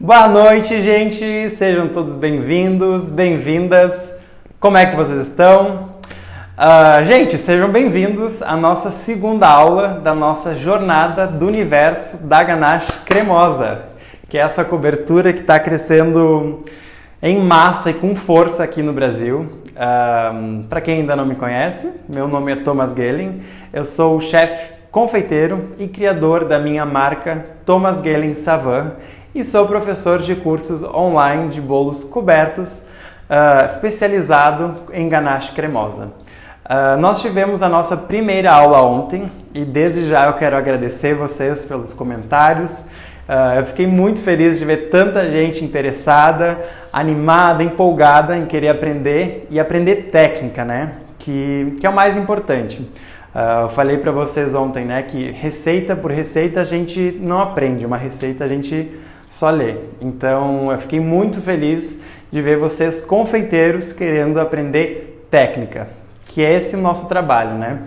Boa noite, gente! Sejam todos bem-vindos, bem-vindas. Como é que vocês estão? Gente, sejam bem-vindos à nossa segunda aula da nossa jornada do universo da ganache cremosa, que é essa cobertura que está crescendo em massa e com força aqui no Brasil. Para quem ainda não me conhece, meu nome é Thomas Gehlen, eu sou o chefe confeiteiro e criador da minha marca Thomas Gehlen Savant e sou professor de cursos online de bolos cobertos, especializado em ganache cremosa. Nós tivemos a nossa primeira aula ontem e desde já eu quero agradecer vocês pelos comentários. Eu fiquei muito feliz de ver tanta gente interessada, animada, empolgada em querer aprender e aprender técnica, né? Que é o mais importante. Eu falei para vocês ontem, né, que receita por receita a gente não aprende, uma receita a gente só lê. Então eu fiquei muito feliz de ver vocês confeiteiros querendo aprender técnica, que é esse o nosso trabalho, né?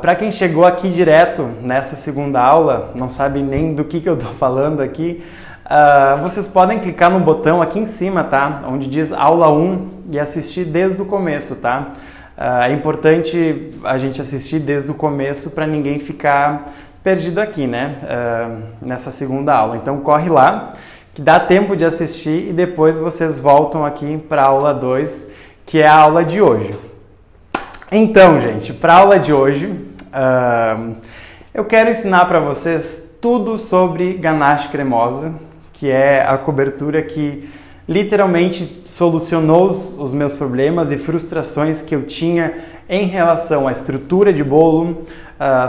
Para quem chegou aqui direto nessa segunda aula, não sabe nem do que eu estou falando aqui, vocês podem clicar no botão aqui em cima, tá? Onde diz aula 1 e assistir desde o começo, tá? É importante a gente assistir desde o começo para ninguém ficar perdido aqui, né? Nessa segunda aula. Então corre lá, que dá tempo de assistir e depois vocês voltam aqui para a aula 2, que é a aula de hoje. Então, gente, para a aula de hoje, eu quero ensinar para vocês tudo sobre ganache cremosa, que é a cobertura que literalmente solucionou os meus problemas e frustrações que eu tinha em relação à estrutura de bolo,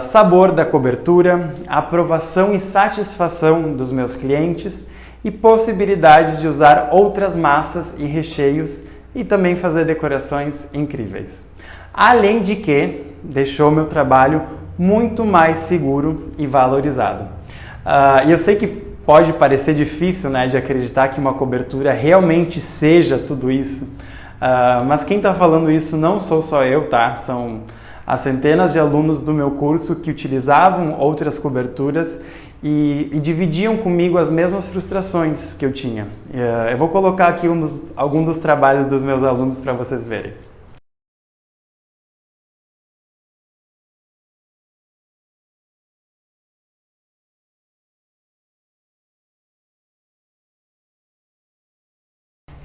sabor da cobertura, aprovação e satisfação dos meus clientes e possibilidades de usar outras massas e recheios e também fazer decorações incríveis. Além de que deixou meu trabalho muito mais seguro e valorizado. E eu sei que pode parecer difícil, né, de acreditar que uma cobertura realmente seja tudo isso, mas quem está falando isso não sou só eu, tá? São as centenas de alunos do meu curso que utilizavam outras coberturas e dividiam comigo as mesmas frustrações que eu tinha. Eu vou colocar aqui alguns dos trabalhos dos meus alunos para vocês verem.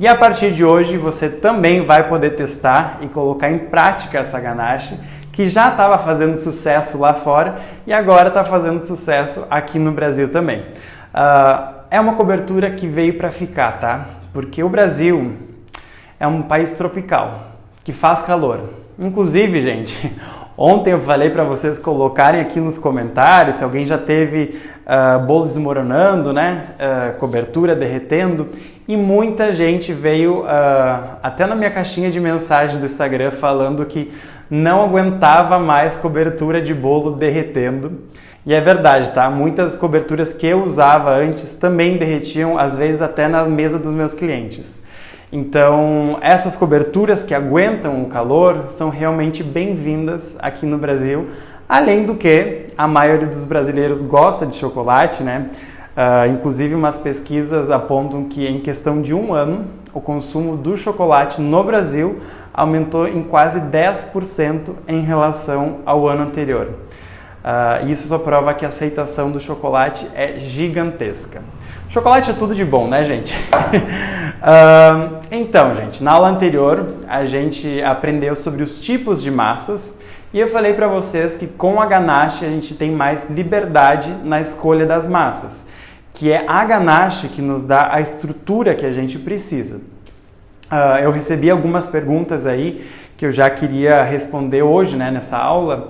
E a partir de hoje você também vai poder testar e colocar em prática essa ganache que já estava fazendo sucesso lá fora e agora está fazendo sucesso aqui no Brasil também. É uma cobertura que veio para ficar, tá? Porque o Brasil é um país tropical, que faz calor. Inclusive, gente, ontem eu falei para vocês colocarem aqui nos comentários se alguém já teve bolo desmoronando, né? Cobertura derretendo. E muita gente veio até na minha caixinha de mensagem do Instagram falando que não aguentava mais cobertura de bolo derretendo. E é verdade, tá? Muitas coberturas que eu usava antes também derretiam, às vezes até na mesa dos meus clientes. Então, essas coberturas que aguentam o calor são realmente bem-vindas aqui no Brasil. Além do que, a maioria dos brasileiros gosta de chocolate, né? Inclusive, umas pesquisas apontam que em questão de um ano, o consumo do chocolate no Brasil aumentou em quase 10% em relação ao ano anterior. Isso só prova que a aceitação do chocolate é gigantesca. Chocolate é tudo de bom, né, gente? Então, gente, na aula anterior a gente aprendeu sobre os tipos de massas e eu falei para vocês que com a ganache a gente tem mais liberdade na escolha das massas, que é a ganache que nos dá a estrutura que a gente precisa. Eu recebi algumas perguntas aí que eu já queria responder hoje, né, nessa aula,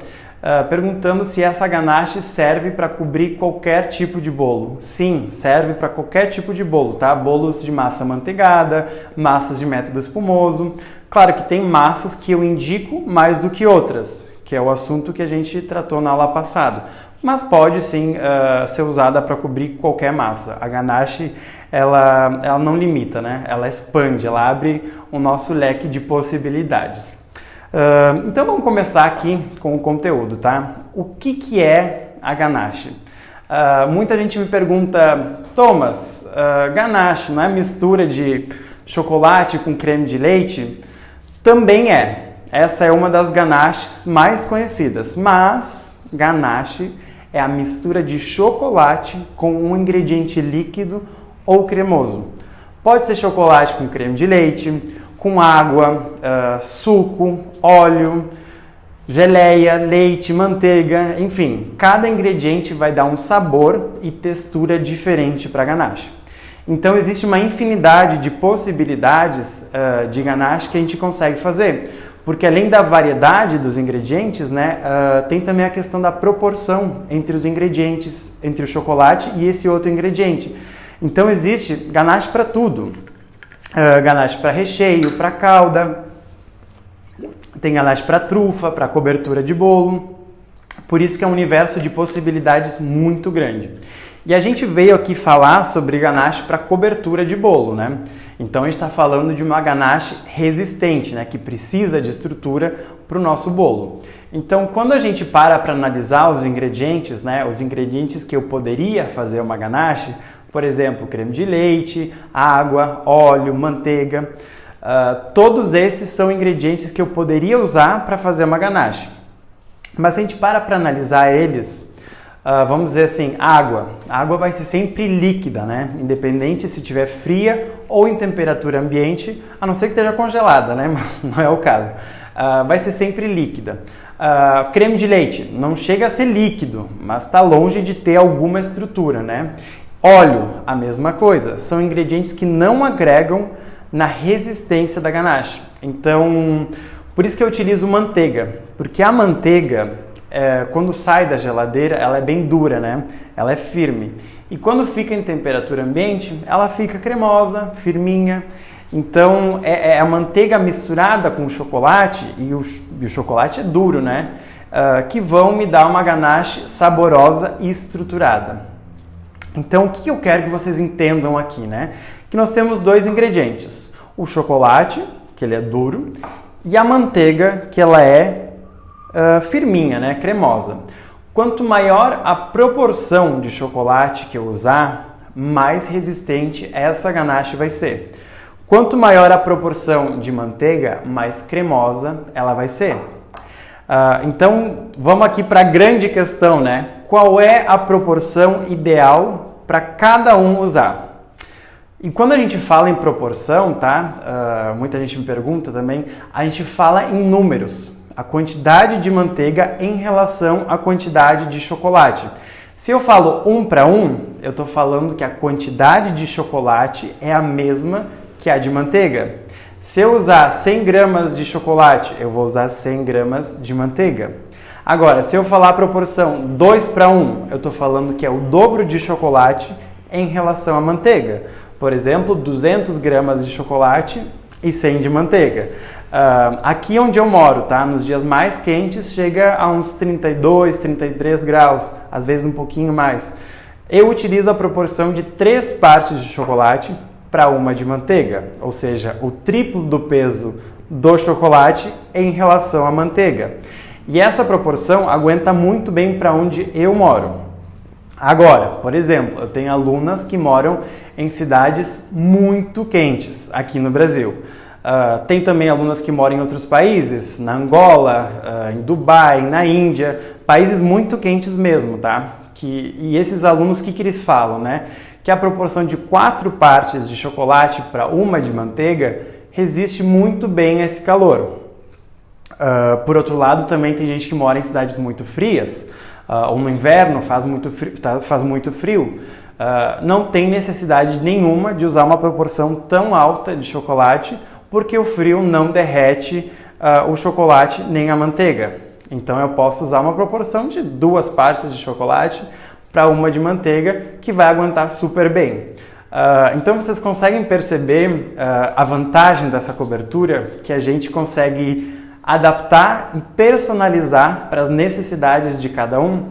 perguntando se essa ganache serve para cobrir qualquer tipo de bolo. Sim, serve para qualquer tipo de bolo, tá? Bolos de massa manteigada, massas de método espumoso. Claro que tem massas que eu indico mais do que outras, que é o assunto que a gente tratou na aula passada. Mas pode sim ser usada para cobrir qualquer massa. A ganache, ela não limita, né? Ela expande, ela abre o nosso leque de possibilidades. Então vamos começar aqui com o conteúdo, tá? O que é a ganache? Muita gente me pergunta, Thomas, ganache não é mistura de chocolate com creme de leite? Também é. Essa é uma das ganaches mais conhecidas, mas ganache é a mistura de chocolate com um ingrediente líquido ou cremoso. Pode ser chocolate com creme de leite, com água, suco, óleo, geleia, leite, manteiga, enfim, cada ingrediente vai dar um sabor e textura diferente para a ganache. Então existe uma infinidade de possibilidades de ganache que a gente consegue fazer, porque além da variedade dos ingredientes, né, tem também a questão da proporção entre os ingredientes, entre o chocolate e esse outro ingrediente. Então existe ganache para tudo, ganache para recheio, para calda, tem ganache para trufa, para cobertura de bolo, por isso que é um universo de possibilidades muito grande. E a gente veio aqui falar sobre ganache para cobertura de bolo, né? Então a gente está falando de uma ganache resistente, né? Que precisa de estrutura para o nosso bolo. Então quando a gente para analisar os ingredientes, né? Os ingredientes que eu poderia fazer uma ganache, por exemplo, creme de leite, água, óleo, manteiga, todos esses são ingredientes que eu poderia usar para fazer uma ganache. Mas se a gente para analisar eles, vamos dizer assim, água. A água vai ser sempre líquida, né? Independente se estiver fria ou em temperatura ambiente, a não ser que esteja congelada, né? Mas não é o caso. Vai ser sempre líquida. Creme de leite não chega a ser líquido, mas está longe de ter alguma estrutura, né? Óleo, a mesma coisa. São ingredientes que não agregam na resistência da ganache. Então, por isso que eu utilizo manteiga, porque a manteiga, quando sai da geladeira, ela é bem dura, né? Ela é firme. E quando fica em temperatura ambiente, ela fica cremosa, firminha. Então, é a manteiga misturada com o chocolate, e o chocolate é duro, né? Que vão me dar uma ganache saborosa e estruturada. Então, o que eu quero que vocês entendam aqui, né? Que nós temos dois ingredientes. O chocolate, que ele é duro, e a manteiga, que ela é firminha, né? Cremosa. Quanto maior a proporção de chocolate que eu usar, mais resistente essa ganache vai ser. Quanto maior a proporção de manteiga, mais cremosa ela vai ser. Então, vamos aqui para a grande questão, né? Qual é a proporção ideal para cada um usar? E quando a gente fala em proporção, tá? Muita gente me pergunta também, a gente fala em números. A quantidade de manteiga em relação à quantidade de chocolate. Se eu falo 1 para 1, eu estou falando que a quantidade de chocolate é a mesma que a de manteiga. Se eu usar 100 gramas de chocolate, eu vou usar 100 gramas de manteiga. Agora, se eu falar a proporção 2 para 1, eu estou falando que é o dobro de chocolate em relação à manteiga. Por exemplo, 200 gramas de chocolate e 100 de manteiga. Aqui onde eu moro, tá? Nos dias mais quentes, chega a uns 32, 33 graus, às vezes um pouquinho mais. Eu utilizo a proporção de 3 partes de chocolate para 1 de manteiga, ou seja, o triplo do peso do chocolate em relação à manteiga. E essa proporção aguenta muito bem para onde eu moro. Agora, por exemplo, eu tenho alunas que moram em cidades muito quentes aqui no Brasil. Tem também alunas que moram em outros países, na Angola, em Dubai, na Índia, países muito quentes mesmo, tá? E esses alunos, o que eles falam, né? Que a proporção de 4 partes de chocolate para 1 de manteiga resiste muito bem a esse calor. Por outro lado, também tem gente que mora em cidades muito frias, ou no inverno faz muito frio, não tem necessidade nenhuma de usar uma proporção tão alta de chocolate, porque o frio não derrete o chocolate nem a manteiga. Então eu posso usar uma proporção de 2 partes de chocolate para 1 de manteiga, que vai aguentar super bem. Então vocês conseguem perceber a vantagem dessa cobertura, que a gente consegue adaptar e personalizar para as necessidades de cada um.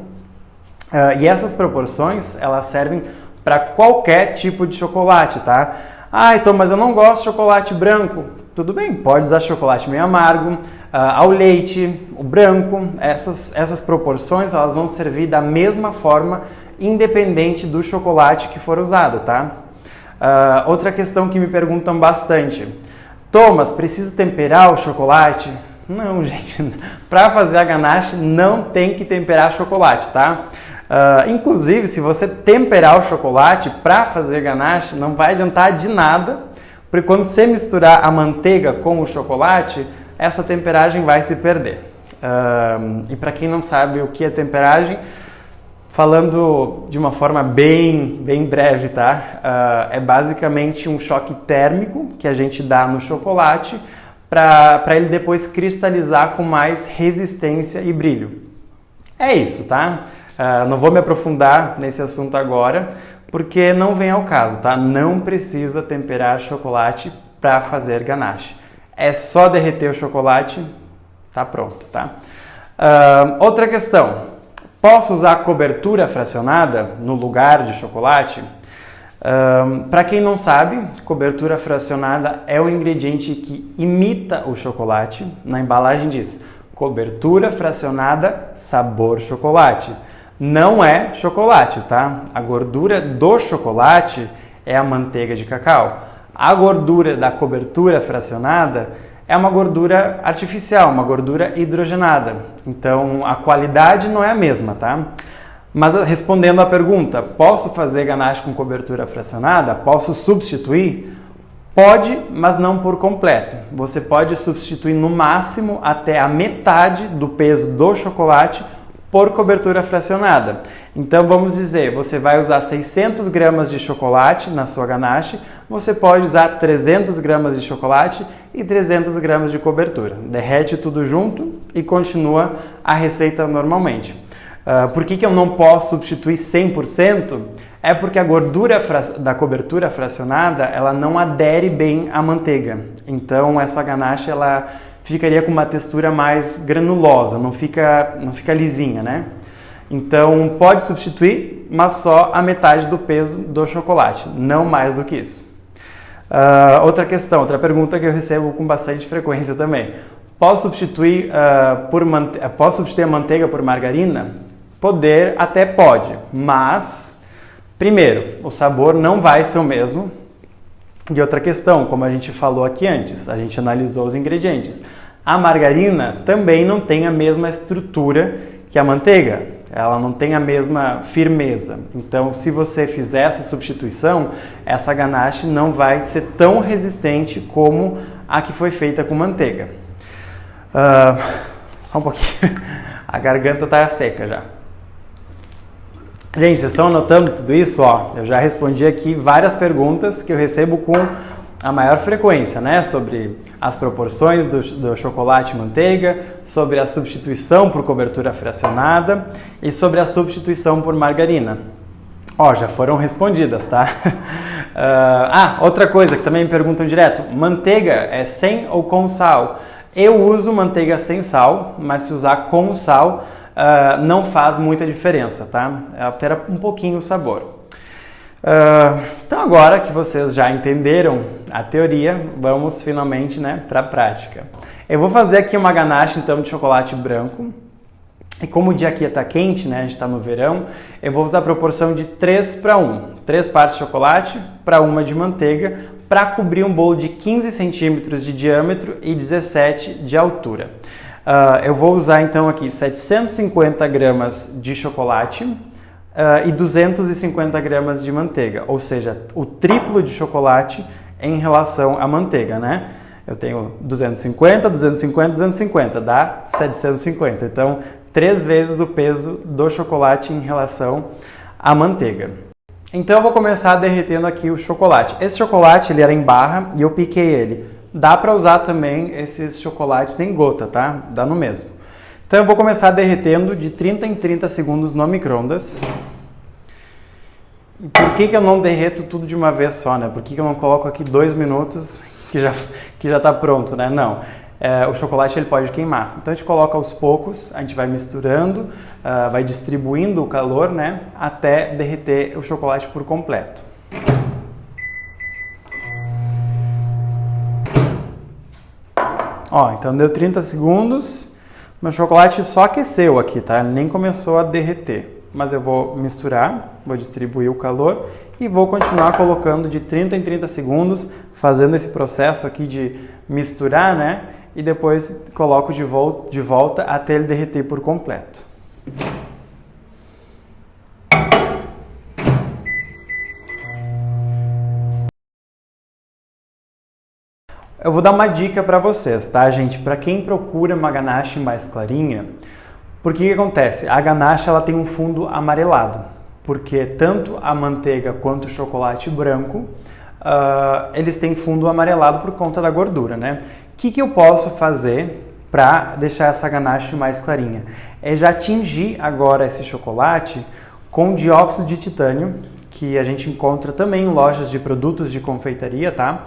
E essas proporções, elas servem para qualquer tipo de chocolate, tá? Então, mas eu não gosto de chocolate branco. Tudo bem, pode usar chocolate meio amargo, ao leite, o branco. Essas proporções, elas vão servir da mesma forma independente do chocolate que for usado, tá? Outra questão que me perguntam bastante: Thomas, preciso temperar o chocolate? Não, gente, para fazer a ganache não tem que temperar chocolate, tá? Inclusive, se você temperar o chocolate para fazer ganache, não vai adiantar de nada, porque quando você misturar a manteiga com o chocolate, essa temperagem vai se perder. E para quem não sabe o que é temperagem, falando de uma forma bem breve, tá? É basicamente um choque térmico que a gente dá no chocolate para ele depois cristalizar com mais resistência e brilho. É isso, tá? Não vou me aprofundar nesse assunto agora, porque não vem ao caso, tá? Não precisa temperar chocolate para fazer ganache. É só derreter o chocolate, tá pronto, tá? Outra questão: posso usar cobertura fracionada no lugar de chocolate? Para quem não sabe, cobertura fracionada é o ingrediente que imita o chocolate. Na embalagem diz cobertura fracionada sabor chocolate. Não é chocolate, tá? A gordura do chocolate é a manteiga de cacau. A gordura da cobertura fracionada é uma gordura artificial, uma gordura hidrogenada. Então, a qualidade não é a mesma, tá? Mas respondendo à pergunta, posso fazer ganache com cobertura fracionada? Posso substituir? Pode, mas não por completo. Você pode substituir no máximo até a metade do peso do chocolate por cobertura fracionada. Então vamos dizer, você vai usar 600 gramas de chocolate na sua ganache, você pode usar 300 gramas de chocolate e 300 gramas de cobertura. Derrete tudo junto e continua a receita normalmente. Por que eu não posso substituir 100%? É porque a gordura da cobertura fracionada, ela não adere bem à manteiga. Então essa ganache, ela ficaria com uma textura mais granulosa, não fica lisinha, né? Então pode substituir, mas só a metade do peso do chocolate, não mais do que isso. Outra questão, outra pergunta que eu recebo com bastante frequência também: posso substituir a manteiga por margarina? Poder até pode, mas primeiro, o sabor não vai ser o mesmo. E outra questão, como a gente falou aqui antes, a gente analisou os ingredientes. A margarina também não tem a mesma estrutura que a manteiga, ela não tem a mesma firmeza. Então, se você fizer essa substituição, essa ganache não vai ser tão resistente como a que foi feita com manteiga. Só um pouquinho, a garganta está seca já. Gente, vocês estão anotando tudo isso? Eu já respondi aqui várias perguntas que eu recebo com a maior frequência, né? Sobre as proporções do chocolate e manteiga, sobre a substituição por cobertura fracionada e sobre a substituição por margarina. Já foram respondidas, tá? Outra coisa que também me perguntam direto: manteiga é sem ou com sal? Eu uso manteiga sem sal, mas se usar com sal, não faz muita diferença, tá? Altera um pouquinho o sabor. Então agora que vocês já entenderam a teoria, vamos finalmente, né, para a prática. Eu vou fazer aqui uma ganache então de chocolate branco. E como o dia aqui está quente, né, a gente está no verão, eu vou usar a proporção de 3:1. 3 partes de chocolate para 1 de manteiga, para cobrir um bolo de 15 centímetros de diâmetro e 17 de altura. Eu vou usar então aqui 750 gramas de chocolate e 250 gramas de manteiga, ou seja, o triplo de chocolate em relação à manteiga, né? Eu tenho 250, 250, 250, dá 750. Então, 3 vezes o peso do chocolate em relação à manteiga. Então, eu vou começar derretendo aqui o chocolate. Esse chocolate, ele era em barra e eu piquei ele. Dá para usar também esses chocolates em gota, tá? Dá no mesmo. Então, eu vou começar derretendo de 30 em 30 segundos no micro-ondas. E por que eu não derreto tudo de uma vez só, né? Por que eu não coloco aqui 2 minutos que já está pronto, né? Não. O chocolate ele pode queimar. Então a gente coloca aos poucos, a gente vai misturando, vai distribuindo o calor, né? Até derreter o chocolate por completo. Então deu 30 segundos, meu chocolate só aqueceu aqui, tá? Ele nem começou a derreter. mas eu vou misturar, vou distribuir o calor e vou continuar colocando de 30 em 30 segundos, fazendo esse processo aqui de misturar, né? E depois coloco de volta até ele derreter por completo. Eu vou dar uma dica para vocês, tá, gente? Para quem procura uma ganache mais clarinha, porque o que acontece? A ganache ela tem um fundo amarelado, porque tanto a manteiga quanto o chocolate branco, eles têm fundo amarelado por conta da gordura, né? O que eu posso fazer para deixar essa ganache mais clarinha? É já tingir agora esse chocolate com dióxido de titânio, que a gente encontra também em lojas de produtos de confeitaria, tá?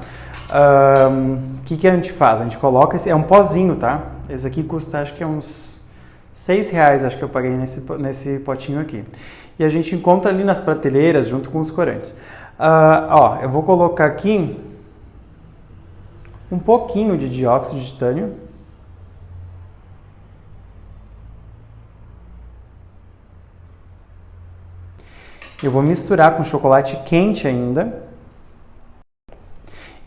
O que a gente faz? A gente coloca esse, é um pozinho, tá? Esse aqui custa, acho que é uns R$6, acho que eu paguei nesse potinho aqui. E a gente encontra ali nas prateleiras junto com os corantes. Eu vou colocar aqui um pouquinho de dióxido de titânio. Eu vou misturar com chocolate quente ainda.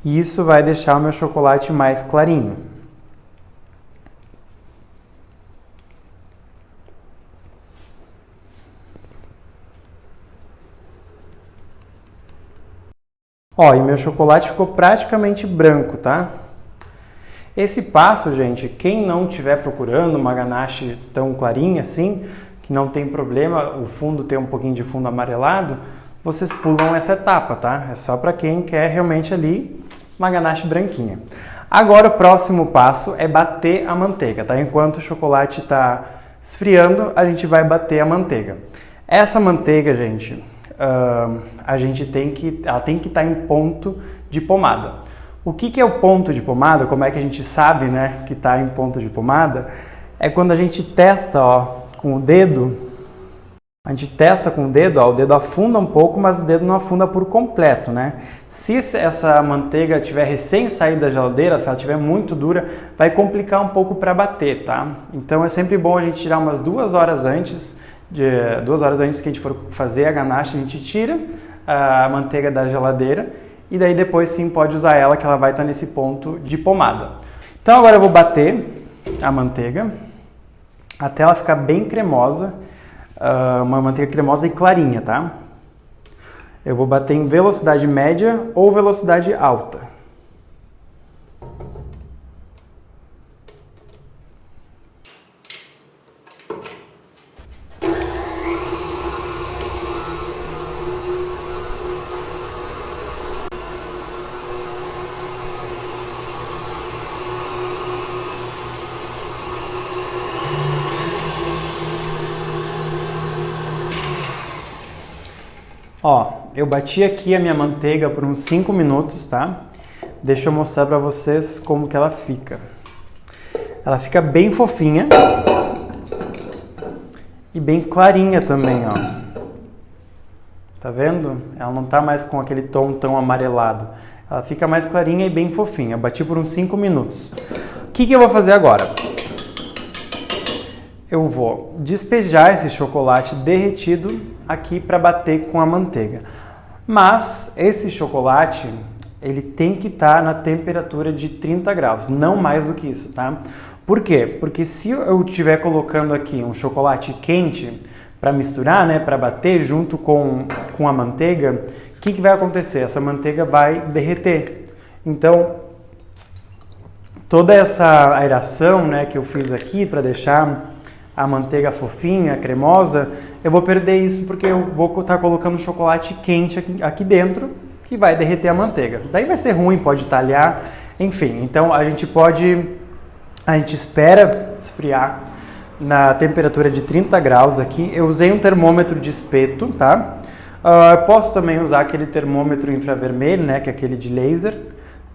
E isso vai deixar o meu chocolate mais clarinho. Ó, e meu chocolate ficou praticamente branco, tá? Esse passo, gente, quem não estiver procurando uma ganache tão clarinha assim, que não tem problema o fundo ter um pouquinho de fundo amarelado, vocês pulam essa etapa, tá? É só para quem quer realmente ali uma ganache branquinha. Agora o próximo passo é bater a manteiga, tá? Enquanto o chocolate está esfriando, a gente vai bater a manteiga. Essa manteiga, gente, ela tem que estar em ponto de pomada. O que é o ponto de pomada? Como é que a gente sabe, né, que está em ponto de pomada? É quando a gente testa, ó, com o dedo. A gente testa com o dedo, ó, o dedo afunda um pouco, mas o dedo não afunda por completo, né? Se essa manteiga estiver recém saída da geladeira, se ela estiver muito dura, vai complicar um pouco para bater, tá? Então é sempre bom a gente tirar umas 2 horas antes. 2 horas antes que a gente for fazer a ganache, a gente tira a manteiga da geladeira e daí depois sim pode usar ela, que ela vai estar nesse ponto de pomada. Então agora eu vou bater a manteiga até ela ficar bem cremosa, uma manteiga cremosa e clarinha, tá? Eu vou bater em velocidade média ou velocidade alta. Ó, eu bati aqui a minha manteiga por uns 5 minutos, tá? Deixa eu mostrar pra vocês como que ela fica. Ela fica bem fofinha e bem clarinha também, ó. Tá vendo? Ela não tá mais com aquele tom tão amarelado. Ela fica mais clarinha e bem fofinha. Eu bati por uns 5 minutos. O que eu vou fazer agora? Eu vou despejar esse chocolate derretido aqui para bater com a manteiga. Mas esse chocolate, ele tem que estar na temperatura de 30 graus, não mais do que isso, tá? Por quê? Porque se eu estiver colocando aqui um chocolate quente para misturar, né, para bater junto com a manteiga, o que vai acontecer? Essa manteiga vai derreter. Então, toda essa aeração, né, que eu fiz aqui para deixar a manteiga fofinha, cremosa, eu vou perder isso porque eu vou estar colocando chocolate quente aqui dentro que vai derreter a manteiga. Daí vai ser ruim, pode talhar, enfim. Então a gente espera esfriar na temperatura de 30 graus aqui. Eu usei um termômetro de espeto, tá? Eu posso também usar aquele termômetro infravermelho, né, que é aquele de laser.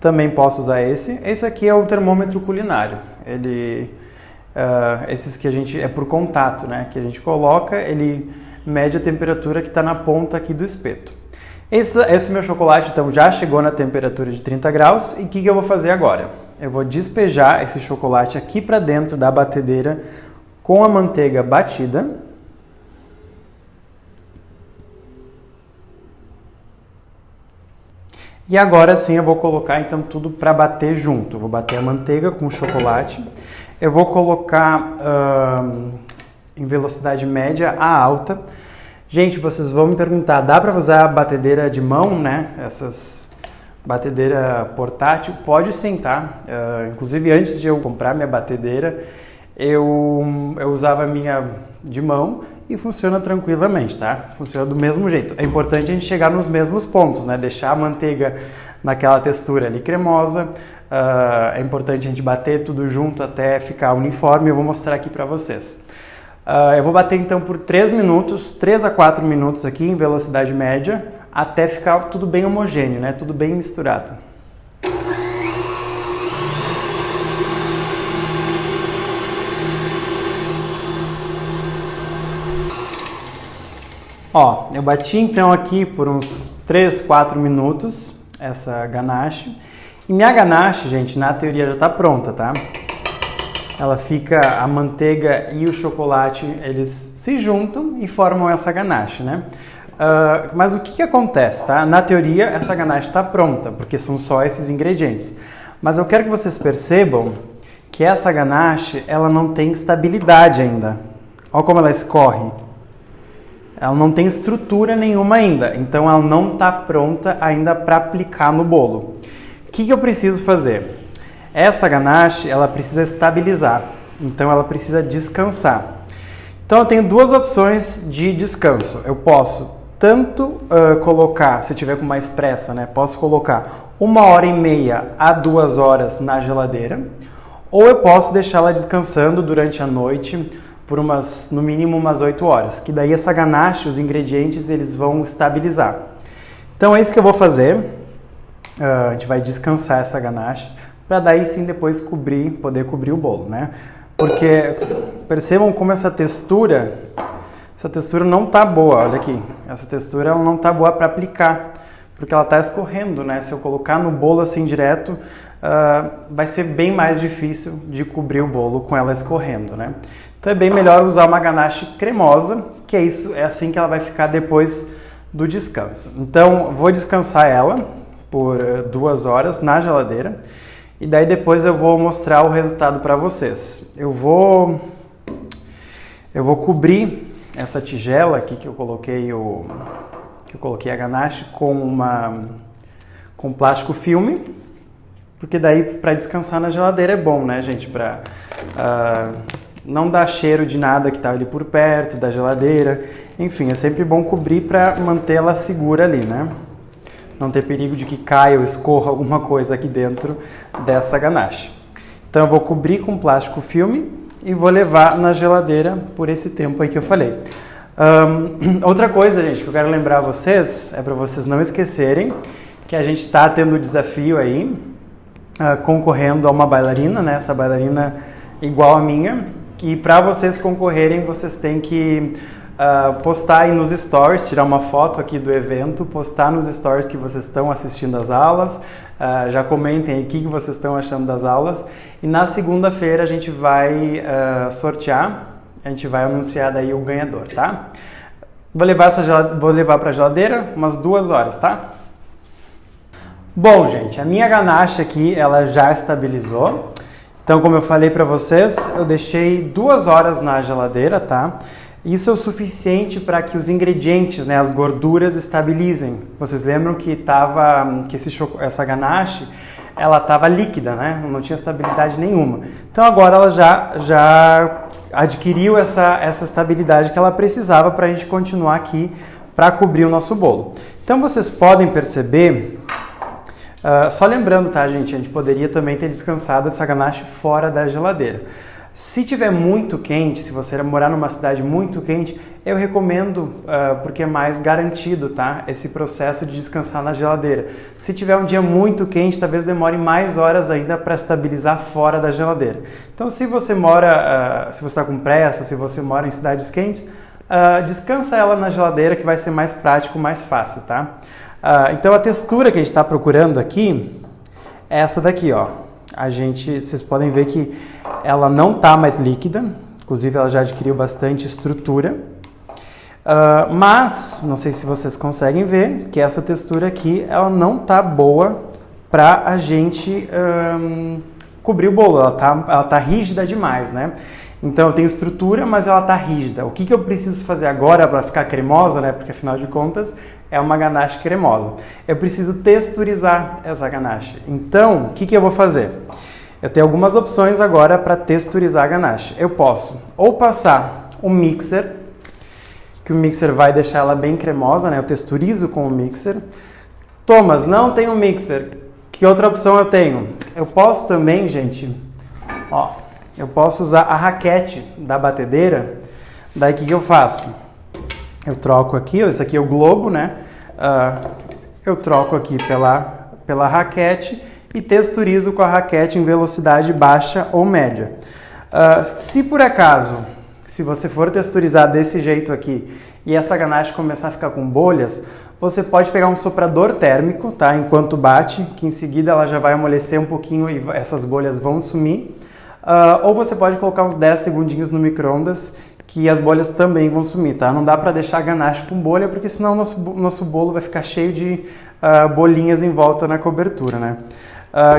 Também posso usar esse. Esse aqui é um termômetro culinário. Esses que a gente é por contato, né? Que a gente coloca, ele mede a temperatura que está na ponta aqui do espeto. Esse meu chocolate então já chegou na temperatura de 30 graus e o que eu vou fazer agora? Eu vou despejar esse chocolate aqui para dentro da batedeira com a manteiga batida. E agora sim eu vou colocar então tudo para bater junto. Vou bater a manteiga com o chocolate. Eu vou colocar em velocidade média a alta. Gente, vocês vão me perguntar, dá para usar a batedeira de mão, né? Essas batedeira portátil? Pode sim, tá? Inclusive antes de eu comprar minha batedeira, eu usava a minha de mão e funciona tranquilamente, tá? Funciona do mesmo jeito. É importante a gente chegar nos mesmos pontos, né? Deixar a manteiga naquela textura ali cremosa. É importante a gente bater tudo junto até ficar uniforme. Eu vou mostrar aqui para vocês. Eu vou bater então por 3 minutos, 3 a 4 minutos aqui em velocidade média, até ficar tudo bem homogêneo, né? Tudo bem misturado. Ó, eu bati então aqui por uns 3, 4 minutos essa ganache. E minha ganache, gente, na teoria já tá pronta, tá? Ela fica, a manteiga e o chocolate, eles se juntam e formam essa ganache, né? Mas o que acontece, tá? Na teoria, essa ganache está pronta, porque são só esses ingredientes. Mas eu quero que vocês percebam que essa ganache, ela não tem estabilidade ainda. Olha como ela escorre. Ela não tem estrutura nenhuma ainda, então ela não está pronta ainda para aplicar no bolo. O que eu preciso fazer? Essa ganache, ela precisa estabilizar, então ela precisa descansar. Então eu tenho duas opções de descanso. Eu posso tanto colocar, se eu tiver com mais pressa, né, posso colocar 1h30 a 2 horas na geladeira, ou eu posso deixá-la descansando durante a noite por no mínimo umas 8 horas, que daí essa ganache, os ingredientes, eles vão estabilizar. Então é isso que eu vou fazer. A gente vai descansar essa ganache, para daí sim depois poder cobrir o bolo, né? Porque percebam como essa textura não tá boa, olha aqui. Essa textura ela não tá boa para aplicar, porque ela tá escorrendo, né? Se eu colocar no bolo assim direto, vai ser bem mais difícil de cobrir o bolo com ela escorrendo, né? Então é bem melhor usar uma ganache cremosa, que é assim que ela vai ficar depois do descanso. Então vou descansar ela por 2 horas na geladeira e daí depois eu vou mostrar o resultado para vocês. Eu vou cobrir essa tigela aqui que eu coloquei a ganache com plástico filme, porque daí para descansar na geladeira é bom, né, gente? Para não dar cheiro de nada que está ali por perto da geladeira. Enfim, é sempre bom cobrir para mantê-la segura ali, né? Não ter perigo de que caia ou escorra alguma coisa aqui dentro dessa ganache. Então eu vou cobrir com plástico filme e vou levar na geladeira por esse tempo aí que eu falei. Outra coisa, gente, que eu quero lembrar a vocês, é para vocês não esquecerem que a gente está tendo o desafio aí, concorrendo a uma bailarina, né? Essa bailarina igual a minha. E para vocês concorrerem, vocês têm que postar aí nos stories, tirar uma foto aqui do evento, postar nos stories que vocês estão assistindo às aulas, já comentem aí o que vocês estão achando das aulas. E na segunda-feira a gente vai sortear, a gente vai anunciar daí o ganhador, tá? Vou levar para a geladeira umas 2 horas, tá? Bom, gente, a minha ganache aqui, ela já estabilizou. Então, como eu falei para vocês, eu deixei 2 horas na geladeira, tá? Isso é o suficiente para que os ingredientes, né, as gorduras estabilizem. Vocês lembram que essa ganache, ela estava líquida, né? Não tinha estabilidade nenhuma. Então agora ela já adquiriu essa estabilidade que ela precisava para a gente continuar aqui para cobrir o nosso bolo. Então vocês podem perceber. Só lembrando, tá, gente? A gente poderia também ter descansado essa ganache fora da geladeira. Se tiver muito quente, se você morar numa cidade muito quente, eu recomendo, porque é mais garantido, tá? Esse processo de descansar na geladeira. Se tiver um dia muito quente, talvez demore mais horas ainda para estabilizar fora da geladeira. Então, se você está com pressa, se você mora em cidades quentes, descansa ela na geladeira que vai ser mais prático, mais fácil, tá? Então a textura que a gente está procurando aqui é essa daqui, ó. Vocês podem ver que ela não está mais líquida, inclusive ela já adquiriu bastante estrutura. Mas, não sei se vocês conseguem ver, que essa textura aqui, ela não tá boa para a gente cobrir o bolo, ela tá rígida demais, né? Então eu tenho estrutura, mas ela tá rígida. O que eu preciso fazer agora para ficar cremosa, né? Porque afinal de contas é uma ganache cremosa. Eu preciso texturizar essa ganache. Então, o que eu vou fazer? Eu tenho algumas opções agora para texturizar a ganache. Eu posso ou passar um mixer, que o mixer vai deixar ela bem cremosa, né? Eu texturizo com o mixer. Thomas, não tem um mixer. Que outra opção eu tenho? Eu posso também, gente, ó, eu posso usar a raquete da batedeira. Daí o que eu faço? Eu troco aqui, esse aqui é o globo, né? Eu troco aqui pela raquete e texturizo com a raquete em velocidade baixa ou média. Se por acaso, se você for texturizar desse jeito aqui e essa ganache começar a ficar com bolhas, você pode pegar um soprador térmico, tá? Enquanto bate, que em seguida ela já vai amolecer um pouquinho e essas bolhas vão sumir. Ou você pode colocar uns 10 segundinhos no micro-ondas, que as bolhas também vão sumir, tá? Não dá para deixar a ganache com bolha, porque senão o nosso bolo vai ficar cheio de bolinhas em volta na cobertura, né?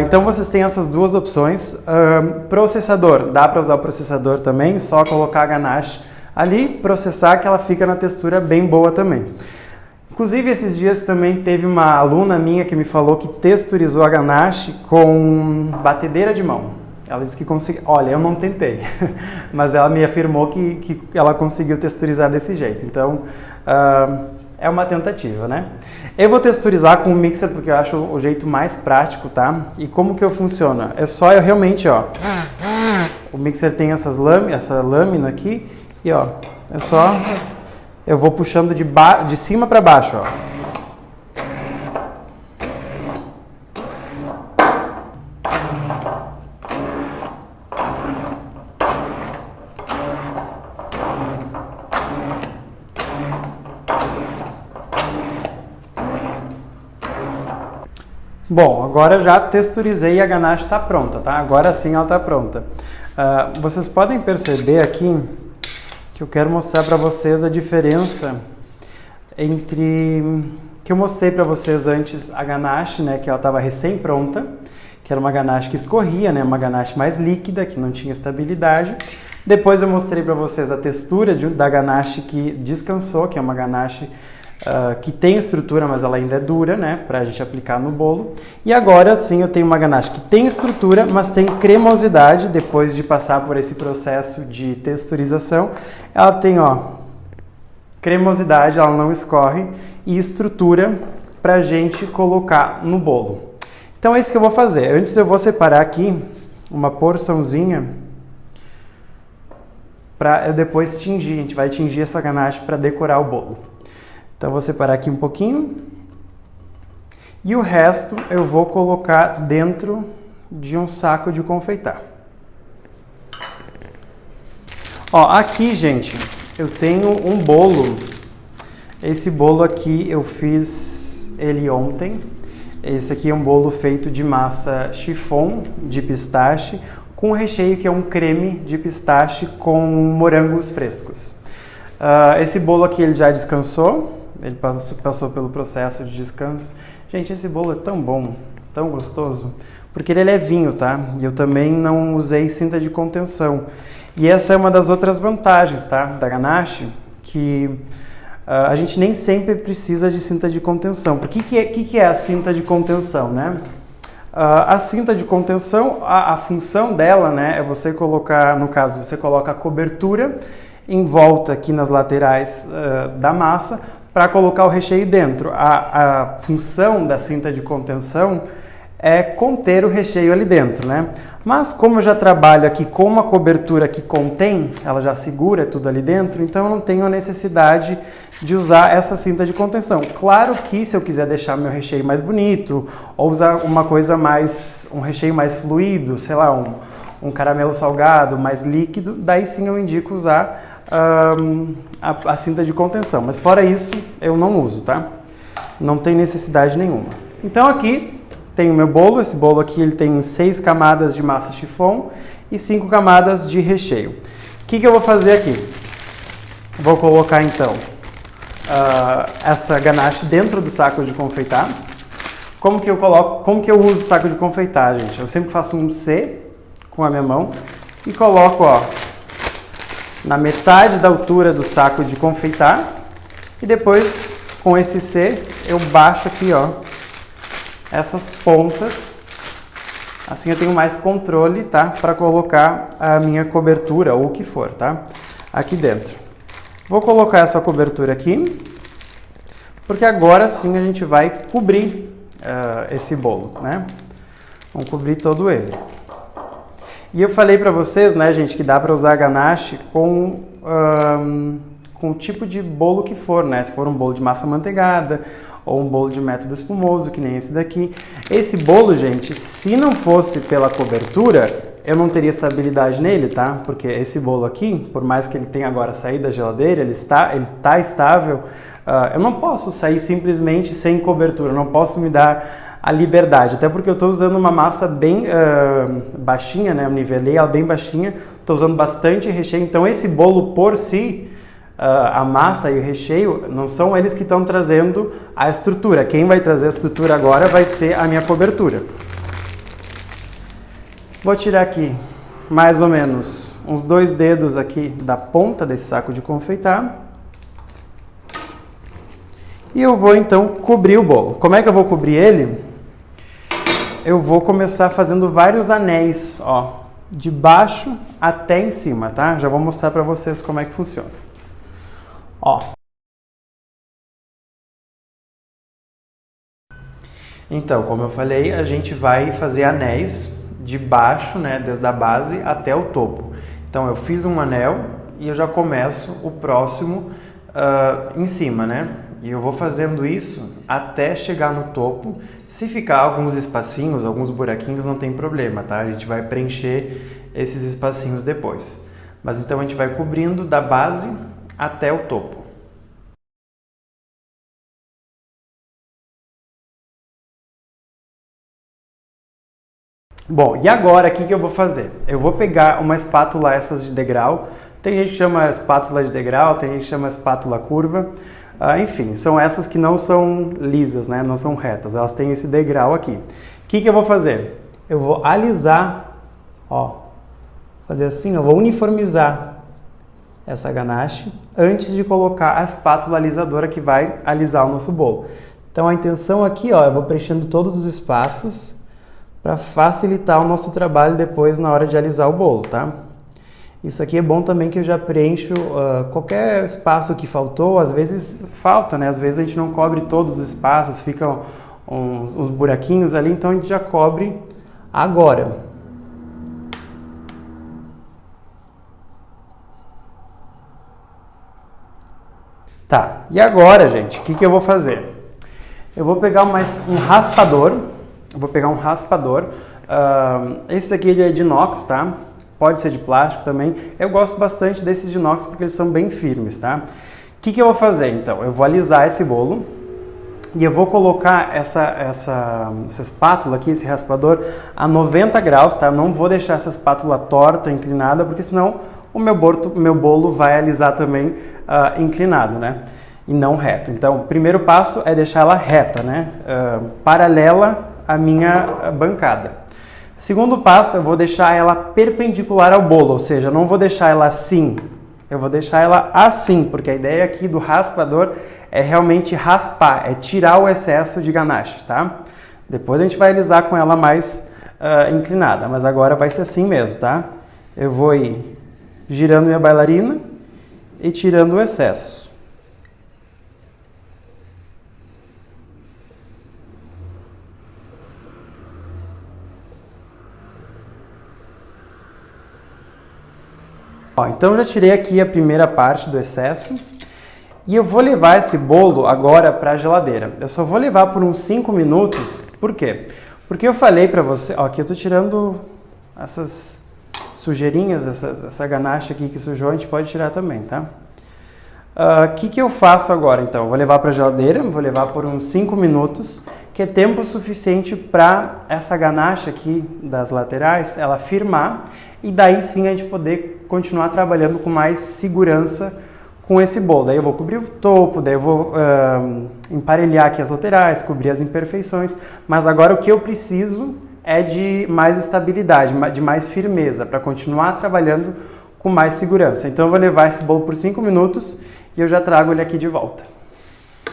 Então vocês têm essas duas opções. Processador, dá para usar o processador também, só colocar a ganache ali, processar que ela fica na textura bem boa também. Inclusive, esses dias também teve uma aluna minha que me falou que texturizou a ganache com batedeira de mão. Ela disse que conseguiu. Olha, eu não tentei, mas ela me afirmou que ela conseguiu texturizar desse jeito. Então, é uma tentativa, né? Eu vou texturizar com o mixer porque eu acho o jeito mais prático, tá? E como que eu funciona? É só eu realmente, ó. O mixer tem essa lâmina aqui e, ó, é só eu vou puxando de cima para baixo, ó. Bom, agora eu já texturizei e a ganache está pronta, tá? Agora sim ela está pronta. Vocês podem perceber aqui que eu quero mostrar para vocês a diferença entre que eu mostrei para vocês antes a ganache, né, que ela estava recém-pronta, que era uma ganache que escorria, né, uma ganache mais líquida, que não tinha estabilidade. Depois eu mostrei para vocês a textura da ganache que descansou, que é uma ganache que tem estrutura, mas ela ainda é dura, né, para a gente aplicar no bolo. E agora sim eu tenho uma ganache que tem estrutura, mas tem cremosidade, depois de passar por esse processo de texturização. Ela tem, ó, cremosidade, ela não escorre, e estrutura para a gente colocar no bolo. Então é isso que eu vou fazer. Antes eu vou separar aqui uma porçãozinha para eu depois tingir. A gente vai tingir essa ganache para decorar o bolo. Então, vou separar aqui um pouquinho e o resto eu vou colocar dentro de um saco de confeitar. Ó, aqui, gente, eu tenho um bolo. Esse bolo aqui eu fiz ele ontem. Esse aqui é um bolo feito de massa chiffon de pistache com recheio que é um creme de pistache com morangos frescos. Esse bolo aqui ele já descansou. Ele passou pelo processo de descanso. Gente, esse bolo é tão bom, tão gostoso, porque ele é levinho, tá? E eu também não usei cinta de contenção. E essa é uma das outras vantagens, tá? Da ganache, que a gente nem sempre precisa de cinta de contenção. O que é a cinta de contenção, né? A cinta de contenção, a função dela, né, é você colocar, no caso, você coloca a cobertura em volta aqui nas laterais da massa, para colocar o recheio dentro. A função da cinta de contenção é conter o recheio ali dentro, né? Mas como eu já trabalho aqui com uma cobertura que contém, ela já segura tudo ali dentro, então eu não tenho a necessidade de usar essa cinta de contenção. Claro que se eu quiser deixar meu recheio mais bonito, ou usar uma coisa mais, um recheio mais fluido, sei lá, um caramelo salgado, mais líquido, daí sim eu indico usar a cinta de contenção, mas fora isso eu não uso, tá? Não tem necessidade nenhuma. Então aqui tem o meu bolo. Esse bolo aqui ele tem 6 camadas de massa chiffon e 5 camadas de recheio. O que eu vou fazer aqui? Vou colocar então essa ganache dentro do saco de confeitar. Como que eu uso o saco de confeitar, gente? Eu sempre faço um C com a minha mão e coloco, ó, na metade da altura do saco de confeitar e depois com esse C eu baixo aqui, ó, essas pontas. Assim eu tenho mais controle, tá? Para colocar a minha cobertura ou o que for, tá? Aqui dentro. Vou colocar essa cobertura aqui, porque agora sim a gente vai cobrir esse bolo, né? Vamos cobrir todo ele. E eu falei para vocês, né, gente, que dá para usar a ganache com o tipo de bolo que for, né? Se for um bolo de massa manteigada ou um bolo de método espumoso, que nem esse daqui. Esse bolo, gente, se não fosse pela cobertura, eu não teria estabilidade nele, tá? Porque esse bolo aqui, por mais que ele tenha agora saído da geladeira, ele tá estável. Eu não posso sair simplesmente sem cobertura, não posso me dar a liberdade, até porque eu estou usando uma massa bem baixinha, né? Eu nivelei ela bem baixinha, estou usando bastante recheio, então esse bolo por si, a massa e o recheio, não são eles que estão trazendo a estrutura. Quem vai trazer a estrutura agora vai ser a minha cobertura. Vou tirar aqui mais ou menos uns 2 dedos aqui da ponta desse saco de confeitar. E eu vou então cobrir o bolo. Como é que eu vou cobrir ele? Eu vou começar fazendo vários anéis, ó, de baixo até em cima, tá? Já vou mostrar para vocês como é que funciona. Ó. Então, como eu falei, a gente vai fazer anéis de baixo, né, desde a base até o topo. Então, eu fiz um anel e eu já começo o próximo em cima, né? E eu vou fazendo isso até chegar no topo. Se ficar alguns espacinhos, alguns buraquinhos, não tem problema, tá? A gente vai preencher esses espacinhos depois. Mas então a gente vai cobrindo da base até o topo. Bom, e agora o que eu vou fazer? Eu vou pegar uma espátula, essas de degrau. Tem gente que chama espátula de degrau, tem gente que chama espátula curva. Enfim, são essas que não são lisas, né? Não são retas, elas têm esse degrau aqui. O que eu vou fazer? Eu vou alisar, ó, fazer assim, eu vou uniformizar essa ganache antes de colocar a espátula alisadora que vai alisar o nosso bolo. Então a intenção aqui, ó, eu vou preenchendo todos os espaços para facilitar o nosso trabalho depois na hora de alisar o bolo, tá? Isso aqui é bom também que eu já preencho qualquer espaço que faltou, às vezes falta, né? Às vezes a gente não cobre todos os espaços, ficam uns buraquinhos ali, então a gente já cobre agora. Tá, e agora, gente, o que eu vou fazer? Eu vou pegar um raspador, esse aqui ele é de inox, tá? Pode ser de plástico também. Eu gosto bastante desses de inox porque eles são bem firmes, tá? O que eu vou fazer, então? Eu vou alisar esse bolo e eu vou colocar essa espátula aqui, esse raspador, a 90 graus, tá? Não vou deixar essa espátula torta, inclinada, porque senão o meu bolo vai alisar também inclinado, né? E não reto. Então, o primeiro passo é deixar ela reta, né? Paralela à minha bancada. Segundo passo, eu vou deixar ela perpendicular ao bolo, ou seja, eu não vou deixar ela assim, eu vou deixar ela assim, porque a ideia aqui do raspador é realmente raspar, é tirar o excesso de ganache, tá? Depois a gente vai alisar com ela mais inclinada, mas agora vai ser assim mesmo, tá? Eu vou ir girando minha bailarina e tirando o excesso. Ó, então eu já tirei aqui a primeira parte do excesso e eu vou levar esse bolo agora para a geladeira. Eu só vou levar por uns 5 minutos, por quê? Porque eu falei para você, ó, aqui eu tô tirando essas sujeirinhas, essa ganache aqui que sujou, a gente pode tirar também, tá? O que eu faço agora então? Eu vou levar para a geladeira, vou levar por uns 5 minutos, que é tempo suficiente para essa ganache aqui das laterais, ela firmar, e daí sim a gente poder continuar trabalhando com mais segurança com esse bolo. Daí eu vou cobrir o topo, daí eu vou emparelhar aqui as laterais, cobrir as imperfeições, mas agora o que eu preciso é de mais estabilidade, de mais firmeza, para continuar trabalhando com mais segurança. Então eu vou levar esse bolo por 5 minutos e eu já trago ele aqui de volta.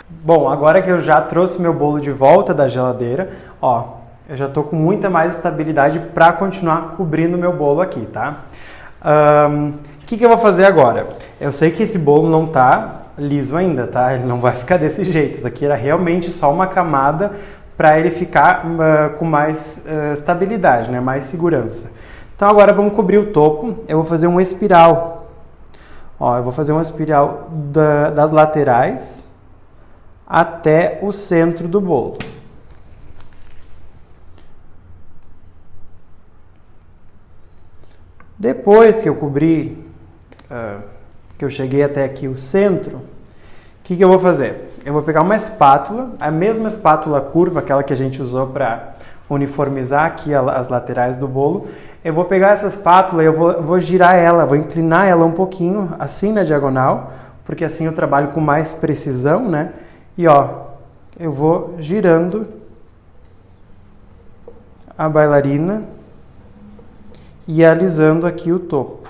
Bom, agora que eu já trouxe meu bolo de volta da geladeira, ó, eu já tô com muita mais estabilidade para continuar cobrindo meu bolo aqui, tá? O que eu vou fazer agora? Eu sei que esse bolo não tá liso ainda, tá? Ele não vai ficar desse jeito. Isso aqui era realmente só uma camada para ele ficar com mais estabilidade, né? Mais segurança. Então agora vamos cobrir o topo. Eu vou fazer uma espiral. Ó, eu vou fazer uma espiral das laterais até o centro do bolo. Depois que eu cobri, que eu cheguei até aqui o centro, o que eu vou fazer? Eu vou pegar uma espátula, a mesma espátula curva, aquela que a gente usou para uniformizar aqui as laterais do bolo. Eu vou pegar essa espátula e eu vou girar ela, vou inclinar ela um pouquinho, assim na diagonal, porque assim eu trabalho com mais precisão, né? E ó, eu vou girando a bailarina e alisando aqui o topo.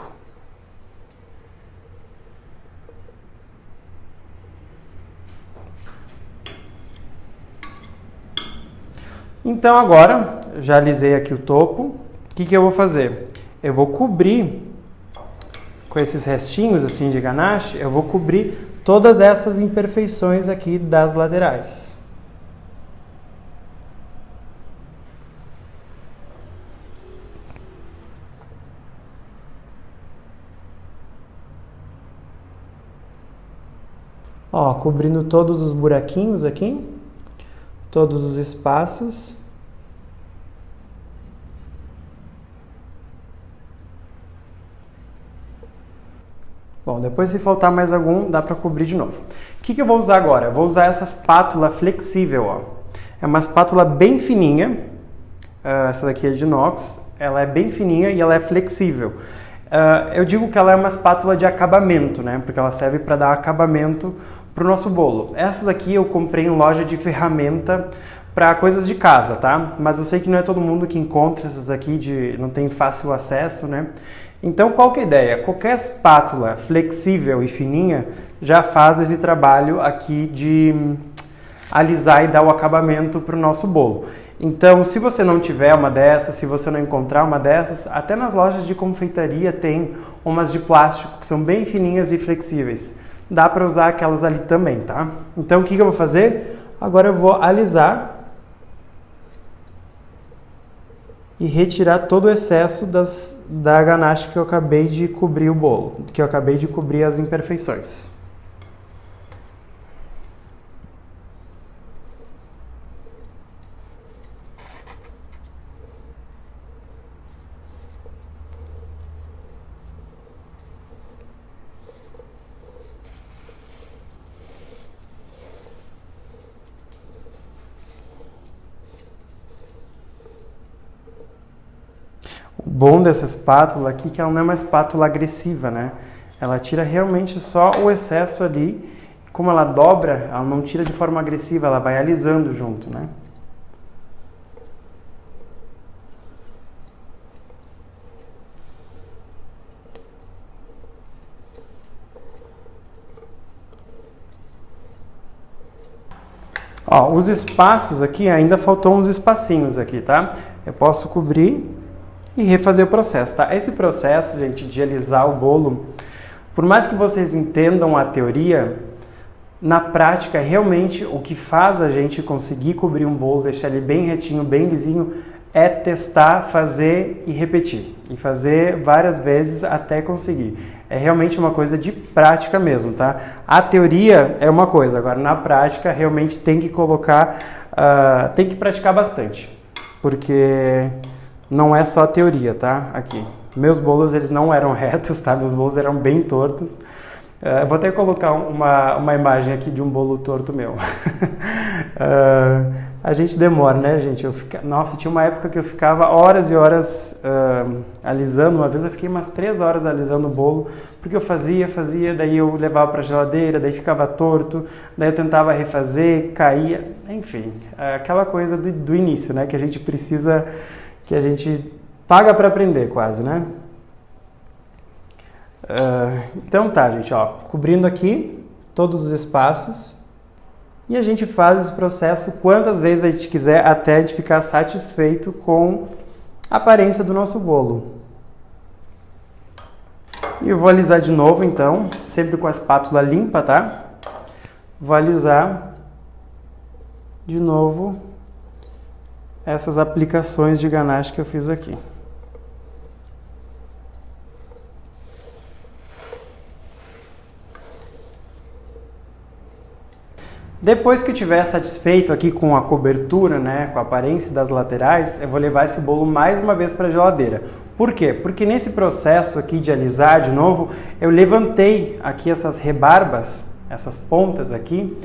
Então agora, já alisei aqui o topo, o que eu vou fazer? Eu vou cobrir, com esses restinhos assim de ganache, eu vou cobrir todas essas imperfeições aqui das laterais. Ó, cobrindo todos os buraquinhos aqui, todos os espaços. Bom, depois se faltar mais algum, dá para cobrir de novo. O que eu vou usar agora? Eu vou usar essa espátula flexível, ó. É uma espátula bem fininha, essa daqui é de inox, ela é bem fininha e ela é flexível. Eu digo que ela é uma espátula de acabamento, né? Porque ela serve para dar acabamento para o nosso bolo. Essas aqui eu comprei em loja de ferramenta para coisas de casa, tá? Mas eu sei que não é todo mundo que encontra essas aqui, não tem fácil acesso, né? Então, qual que é a ideia? Qualquer espátula flexível e fininha já faz esse trabalho aqui de alisar e dar o acabamento para o nosso bolo. Então, se você não tiver uma dessas, se você não encontrar uma dessas, até nas lojas de confeitaria tem umas de plástico que são bem fininhas e flexíveis. Dá para usar aquelas ali também, tá? Então, o que eu vou fazer? Agora eu vou alisar e retirar todo o excesso da ganache que eu acabei de cobrir o bolo, que eu acabei de cobrir as imperfeições. O bom dessa espátula aqui é que ela não é uma espátula agressiva, né? Ela tira realmente só o excesso ali. Como ela dobra, ela não tira de forma agressiva, ela vai alisando junto, né? Ó, os espaços aqui, ainda faltou uns espacinhos aqui, tá? Eu posso cobrir e refazer o processo, tá? Esse processo, gente, de alisar o bolo, por mais que vocês entendam a teoria, na prática, realmente, o que faz a gente conseguir cobrir um bolo, deixar ele bem retinho, bem lisinho, é testar, fazer e repetir. E fazer várias vezes até conseguir. É realmente uma coisa de prática mesmo, tá? A teoria é uma coisa, agora na prática realmente tem que colocar, tem que praticar bastante. Porque não é só teoria, tá? Aqui. Meus bolos, eles não eram retos, tá? Meus bolos eram bem tortos. Vou até colocar uma imagem aqui de um bolo torto meu. A gente demora, né, gente? Nossa, tinha uma época que eu ficava horas e horas alisando. Uma vez eu fiquei umas 3 horas alisando o bolo, porque eu fazia, daí eu levava para a geladeira, daí ficava torto, daí eu tentava refazer, caía, enfim, aquela coisa do início, né, que a gente precisa, que a gente paga para aprender quase, né? Então tá, gente, ó, cobrindo aqui todos os espaços. E a gente faz esse processo quantas vezes a gente quiser até a gente ficar satisfeito com a aparência do nosso bolo. E eu vou alisar de novo, então, sempre com a espátula limpa, tá? Vou alisar de novo essas aplicações de ganache que eu fiz aqui. Depois que eu estiver satisfeito aqui com a cobertura, né, com a aparência das laterais, eu vou levar esse bolo mais uma vez para a geladeira. Por quê? Porque nesse processo aqui de alisar de novo, eu levantei aqui essas rebarbas, essas pontas aqui,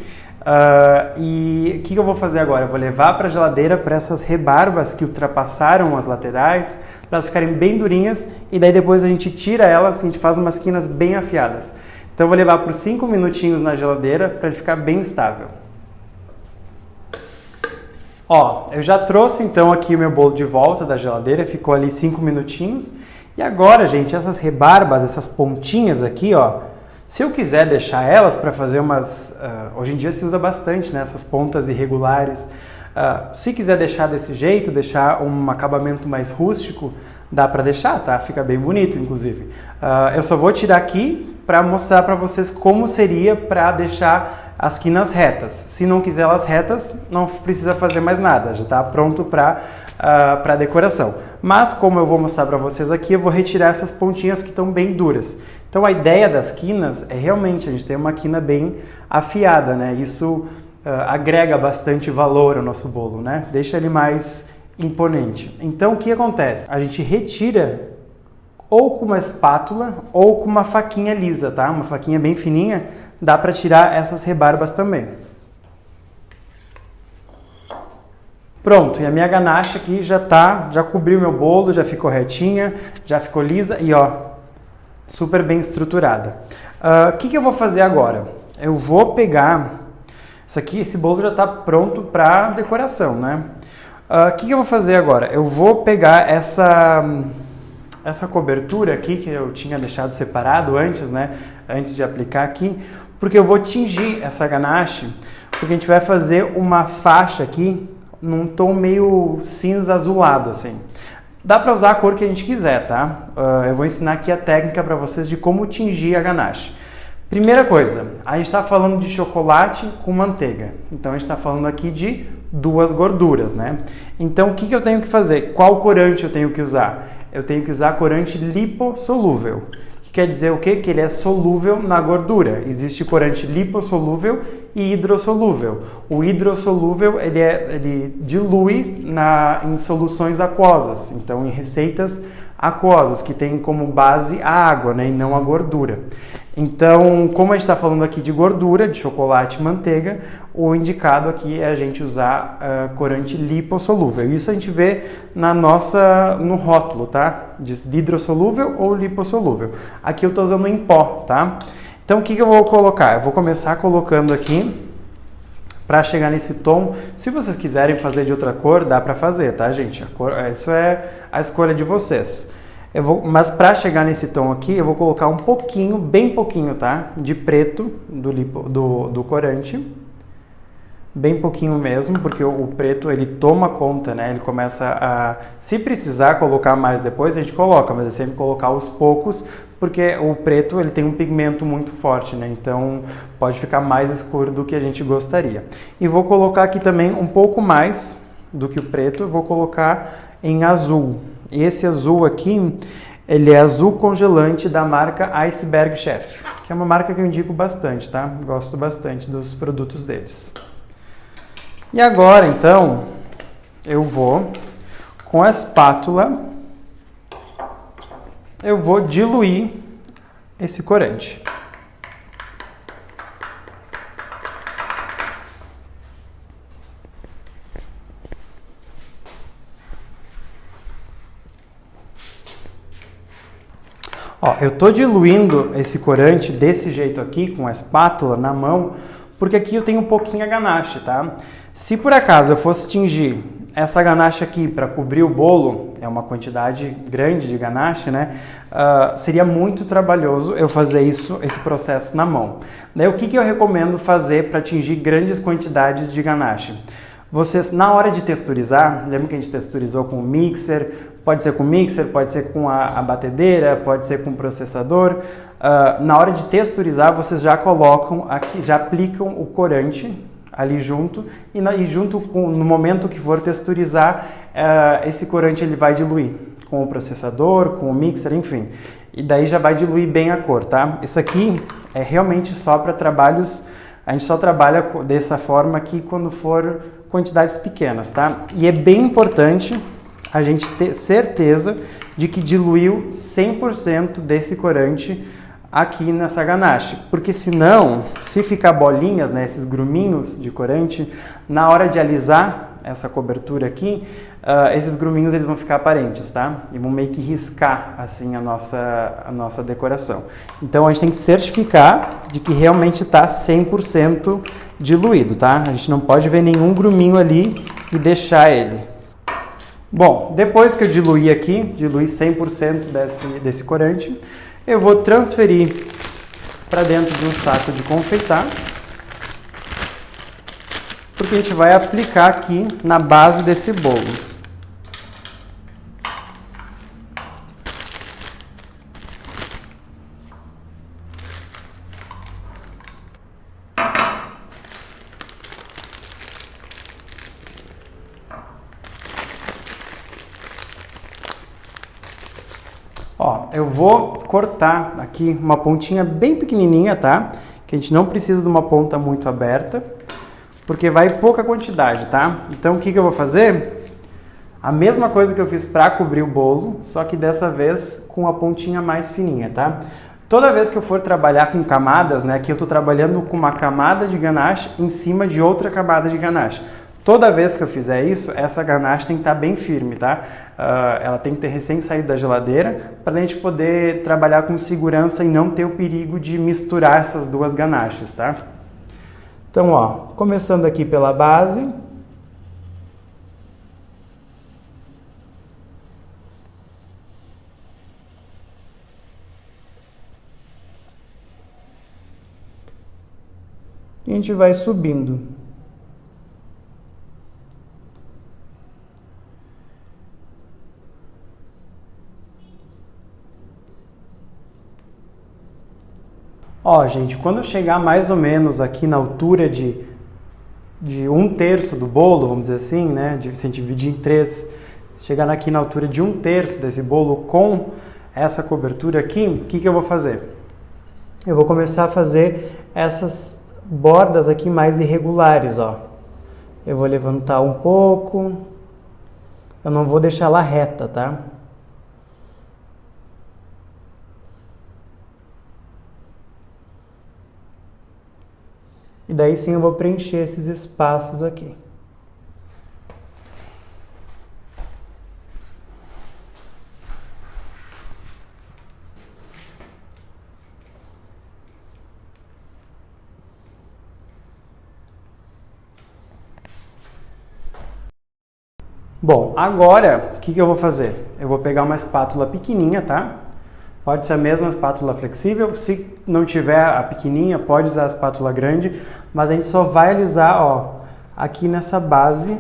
e o que eu vou fazer agora? Eu vou levar para a geladeira para essas rebarbas que ultrapassaram as laterais, para elas ficarem bem durinhas, e daí depois a gente tira elas e a gente faz umas quinas bem afiadas. Então eu vou levar por 5 minutinhos na geladeira para ele ficar bem estável. Ó, eu já trouxe então aqui o meu bolo de volta da geladeira, ficou ali 5 minutinhos. E agora, gente, essas rebarbas, essas pontinhas aqui, ó, se eu quiser deixar elas para fazer umas... hoje em dia se usa bastante, né, essas pontas irregulares. Se quiser deixar desse jeito, deixar um acabamento mais rústico, dá para deixar, tá? Fica bem bonito, inclusive. Eu só vou tirar aqui para mostrar para vocês como seria para deixar as quinas retas. Se não quiser elas retas, não precisa fazer mais nada, já está pronto para decoração. Mas como eu vou mostrar para vocês aqui, eu vou retirar essas pontinhas que estão bem duras. Então a ideia das quinas é realmente a gente ter uma quina bem afiada, né? Isso agrega bastante valor ao nosso bolo, né? Deixa ele mais imponente. Então o que acontece? A gente retira ou com uma espátula ou com uma faquinha lisa, tá? Uma faquinha bem fininha, dá para tirar essas rebarbas também. Pronto, e a minha ganache aqui já cobriu meu bolo, já ficou retinha, já ficou lisa e ó, super bem estruturada. O que eu vou fazer agora? Eu vou pegar isso aqui, esse bolo já está pronto para decoração, né? O que eu vou fazer agora? Eu vou pegar essa cobertura aqui que eu tinha deixado separado antes, né? Antes de aplicar aqui, porque eu vou tingir essa ganache, porque a gente vai fazer uma faixa aqui num tom meio cinza azulado, assim. Dá para usar a cor que a gente quiser, tá? Eu vou ensinar aqui a técnica para vocês de como tingir a ganache. Primeira coisa, a gente está falando de chocolate com manteiga. Então a gente está falando aqui de 2 gorduras, né? Então o que eu tenho que fazer? Qual corante eu tenho que usar? Eu tenho que usar corante lipossolúvel. Que quer dizer o quê? Que ele é solúvel na gordura. Existe corante lipossolúvel e hidrossolúvel. O hidrossolúvel ele dilui em soluções aquosas, então em receitas aquosas, que tem como base a água, né, e não a gordura. Então, como a gente está falando aqui de gordura, de chocolate e manteiga, o indicado aqui é a gente usar corante lipossolúvel. Isso a gente vê no rótulo, tá? Diz hidrossolúvel ou lipossolúvel. Aqui eu estou usando em pó, tá? Então, o que eu vou colocar? Eu vou começar colocando aqui para chegar nesse tom. Se vocês quiserem fazer de outra cor, dá para fazer, tá, gente? Isso é a escolha de vocês. Mas para chegar nesse tom aqui, eu vou colocar um pouquinho, bem pouquinho, tá? De preto do corante. Bem pouquinho mesmo, porque o preto ele toma conta, né? Ele começa a... Se precisar colocar mais depois, a gente coloca, mas é sempre colocar aos poucos, porque o preto ele tem um pigmento muito forte, né? Então pode ficar mais escuro do que a gente gostaria. E vou colocar aqui também um pouco mais do que o preto, eu vou colocar em azul. E esse azul aqui, ele é azul congelante da marca Iceberg Chef, que é uma marca que eu indico bastante, tá? Gosto bastante dos produtos deles. E agora, então, eu vou, com a espátula, eu vou diluir esse corante. Ó, eu tô diluindo esse corante desse jeito aqui, com a espátula na mão, porque aqui eu tenho um pouquinho a ganache, tá? Se por acaso eu fosse tingir essa ganache aqui para cobrir o bolo, é uma quantidade grande de ganache, né? Seria muito trabalhoso eu fazer esse processo na mão. Daí o que eu recomendo fazer para atingir grandes quantidades de ganache? Vocês, na hora de texturizar, lembra que a gente texturizou com o mixer? Pode ser com mixer, pode ser com a batedeira, pode ser com o processador. Na hora de texturizar, vocês já colocam aqui, já aplicam o corante ali junto e junto no momento que for texturizar, esse corante ele vai diluir com o processador, com o mixer, enfim. E daí já vai diluir bem a cor, tá? Isso aqui é realmente só para trabalhos, a gente só trabalha dessa forma aqui quando for quantidades pequenas, tá? E é bem importante a gente ter certeza de que diluiu 100% desse corante aqui nessa ganache, porque senão, se ficar bolinhas, né, esses gruminhos de corante, na hora de alisar essa cobertura aqui, esses gruminhos eles vão ficar aparentes, tá? E vão meio que riscar assim a nossa decoração. Então a gente tem que certificar de que realmente está 100% diluído, tá? A gente não pode ver nenhum gruminho ali e deixar ele. Bom, depois que eu diluí 100% desse corante, eu vou transferir para dentro de um saco de confeitar, porque a gente vai aplicar aqui na base desse bolo. Ó, eu vou cortar aqui uma pontinha bem pequenininha, tá? Que a gente não precisa de uma ponta muito aberta, porque vai pouca quantidade, tá? Então o que eu vou fazer? A mesma coisa que eu fiz para cobrir o bolo, só que dessa vez com a pontinha mais fininha, tá? Toda vez que eu for trabalhar com camadas, né? Aqui eu estou trabalhando com uma camada de ganache em cima de outra camada de ganache. Toda vez que eu fizer isso, essa ganache tem que estar bem firme, tá? Ela tem que ter recém saído da geladeira para a gente poder trabalhar com segurança e não ter o perigo de misturar essas duas ganaches, tá? Então, ó, começando aqui pela base. E a gente vai subindo. Ó, gente, quando eu chegar mais ou menos aqui na altura de 1/3 do bolo, vamos dizer assim, né? Se a gente dividir em 3, chegar aqui na altura de 1/3 desse bolo com essa cobertura aqui, o que eu vou fazer? Eu vou começar a fazer essas bordas aqui mais irregulares, ó. Eu vou levantar um pouco, eu não vou deixar ela reta, tá? E daí sim eu vou preencher esses espaços aqui. Bom, agora o que eu vou fazer? Eu vou pegar uma espátula pequenininha, tá? Pode ser a mesma espátula flexível, se não tiver a pequenininha, pode usar a espátula grande, mas a gente só vai alisar, ó, aqui nessa base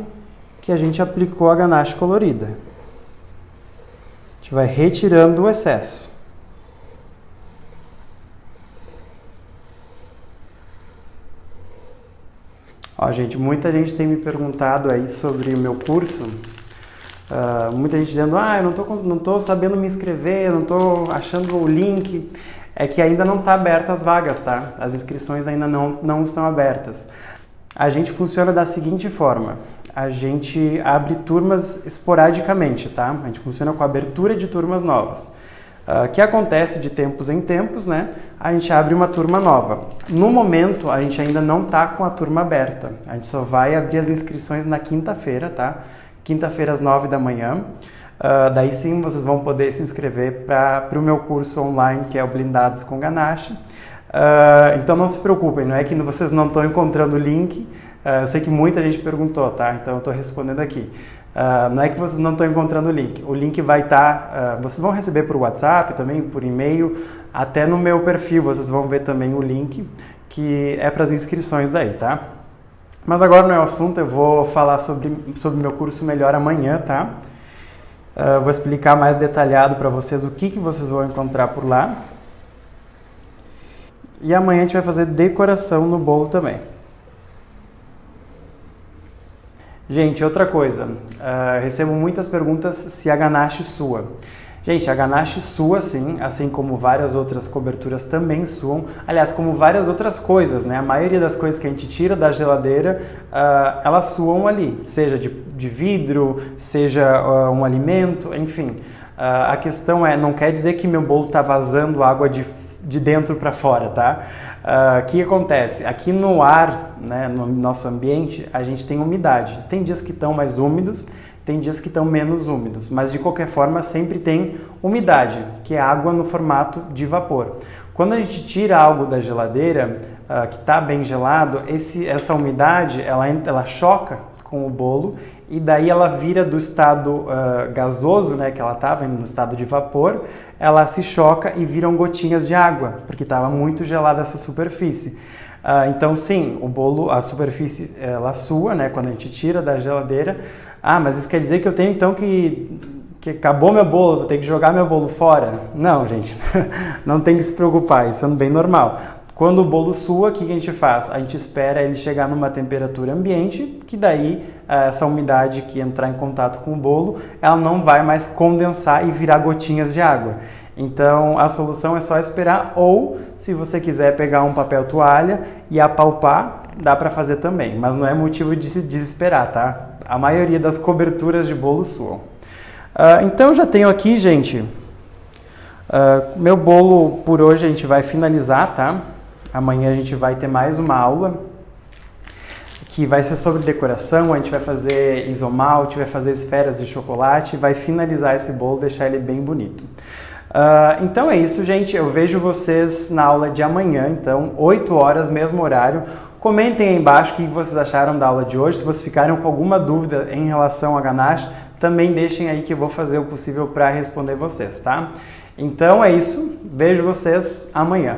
que a gente aplicou a ganache colorida. A gente vai retirando o excesso. Ó, gente, muita gente tem me perguntado aí sobre o meu curso. Muita gente dizendo, eu não tô sabendo me inscrever, não tô achando o link. É que ainda não está aberta as vagas, tá? As inscrições ainda não estão abertas. A gente funciona da seguinte forma, a gente abre turmas esporadicamente, tá? A gente funciona com a abertura de turmas novas. Que acontece de tempos em tempos, né? A gente abre uma turma nova. No momento, a gente ainda não está com a turma aberta. A gente só vai abrir as inscrições na quinta-feira, tá? Quinta-feira às 9 da manhã. Daí sim vocês vão poder se inscrever para o meu curso online, que é o Blindados com Ganache. Então não se preocupem, não é que vocês não estão encontrando o link. Eu sei que muita gente perguntou, tá? Então eu estou respondendo aqui. Não é que vocês não estão encontrando o link. O link vai estar... vocês vão receber por WhatsApp também, por e-mail. Até no meu perfil vocês vão ver também o link, que é para as inscrições daí, tá? Mas agora não é o assunto, eu vou falar sobre o meu curso melhor amanhã, tá? Vou explicar mais detalhado para vocês o que vocês vão encontrar por lá. E amanhã a gente vai fazer decoração no bolo também. Gente, outra coisa, recebo muitas perguntas se a ganache sua. Gente, a ganache sua sim, assim como várias outras coberturas também suam. Aliás, como várias outras coisas, né? A maioria das coisas que a gente tira da geladeira, elas suam ali. Seja de vidro, seja um alimento, enfim. A questão não quer dizer que meu bolo está vazando água de dentro para fora, tá? O que acontece? Aqui no ar, né, no nosso ambiente, a gente tem umidade. Tem dias que estão mais úmidos, tem dias que estão menos úmidos, mas de qualquer forma sempre tem umidade, que é água no formato de vapor. Quando a gente tira algo da geladeira, que está bem gelado, essa umidade ela choca com o bolo e daí ela vira do estado gasoso, né, que ela estava no estado de vapor, ela se choca e viram gotinhas de água, porque estava muito gelada essa superfície. Então sim, o bolo, a superfície ela sua, né, quando a gente tira da geladeira. Mas isso quer dizer que eu tenho então que acabou meu bolo, vou ter que jogar meu bolo fora? Não, gente, não tem que se preocupar, isso é bem normal. Quando o bolo sua, o que a gente faz? A gente espera ele chegar numa temperatura ambiente, que daí essa umidade que entrar em contato com o bolo, ela não vai mais condensar e virar gotinhas de água. Então a solução é só esperar, ou se você quiser pegar um papel toalha e apalpar, dá para fazer também, mas não é motivo de se desesperar, tá? A maioria das coberturas de bolo suam. Então já tenho aqui, gente, meu bolo por hoje a gente vai finalizar, tá? Amanhã a gente vai ter mais uma aula que vai ser sobre decoração, a gente vai fazer isomalte, vai fazer esferas de chocolate, vai finalizar esse bolo, deixar ele bem bonito. Então é isso, gente, eu vejo vocês na aula de amanhã, então 8 horas, mesmo horário. Comentem aí embaixo o que vocês acharam da aula de hoje. Se vocês ficaram com alguma dúvida em relação à ganache, também deixem aí que eu vou fazer o possível para responder vocês, tá? Então é isso, vejo vocês amanhã.